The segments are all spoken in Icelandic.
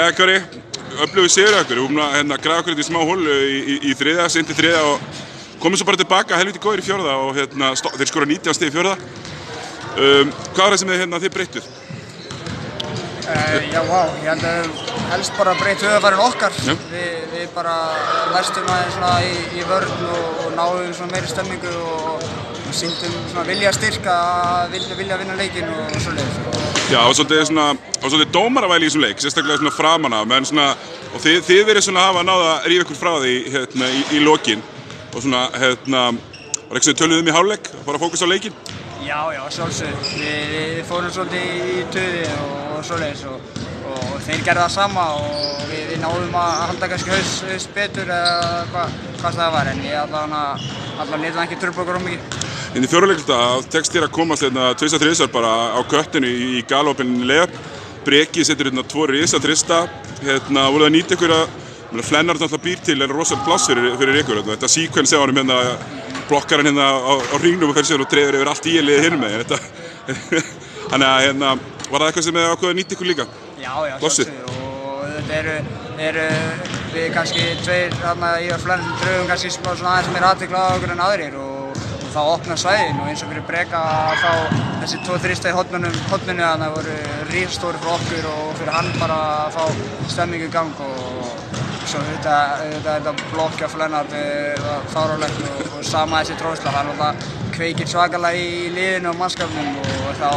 Kári, öflugur sigur hjá ykkur. Við erum að grafa okkur í smá holu í þriðja, seint í þriðja og komum svo bara tilbaka helviti góðir í fjórða og þeir skora 19 stig í fjórða. Hvað var það sem þið breyttuð? Já, ég held að helst bara breytt höfðafærin okkar. Við bara læstum aðeins svona í vörn og náðum svona meiri stemningu og sýndum svona vilja styrka, vilja vinna leikinn og svoleiðis. Já, og svolítið dómaravæli í þessum leik, sérstaklega svona framan af, menn svona, og þið verið svona hafa náð að rífa ykkur frá því í lokinn og svona, var ekki sem töluðum í hálfleik, að fara að fókusa á leikinn? Já, sjálfsögðu. Við fórum svolítið í töði og svoleiðis og þeir gerðu það sama og við náðum að halda kannski haus betur eða hvað það var, en ég allavega nýtt það ekki trufla okkur mikið. Í fjóruleikluta tekst þér að komast 2-3 bara á köttinu í galopin layup. Breki setur 2 risa þrista. Voruð að nýta ykkur að Flennard náttúrulega býr til rosalega pláss fyrir ykkur. Þetta sequence á honum blokkar hann á hringnum og fer sér og dreifir yfir allt í liðið hinum megin. Þannig að var það eitthvað sem þið ákveðið að nýta ykkur líka? Já, sjálfsögðu. Og þetta eru við kannski tveir í Flennard draugum kannski svona aðeins meira athygli á okkur en aðrir og þá opna svæðin og eins og fyrir Breka að fá þessi 2-3 stig í horninu þannig voru risastóri fyrir okkur og fyrir hann bara að fá stemmingu í gang og svo þetta blokkja Flennard var fáránlegt og sama þessi tróðsla, hann kveikir svakalega í liðinu og mannskapnum og þá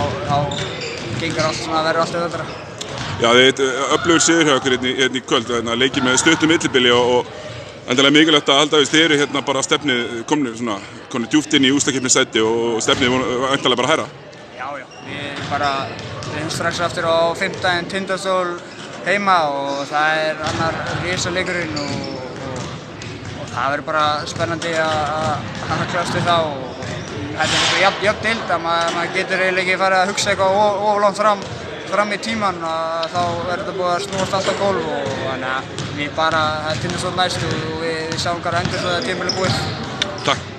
gengur allt svona að verður allt auðveldara. Já, þið öflugur sigur hjá okkur í kvöld, leikir með stuttu millibili og endalega mikilvægt að halda þeir eru bara stefnið komnir djúpt inn í úrslitakeppnissæti og stefnið endalega bara hærra. Já, við erum strax aftur á 5. Tindastól heima og það annar risaleikurinn og það verður bara spennandi að kljást við það og þetta svo jafn deild að maður getur eiginlega ekki farið að hugsa eitthvað of langt fram í tíman þá verður þetta búið að snúast allt á gólf og þannig að við bara Tindastóll næst og við sjáum hvað endur svo að tímabilið búið. Takk.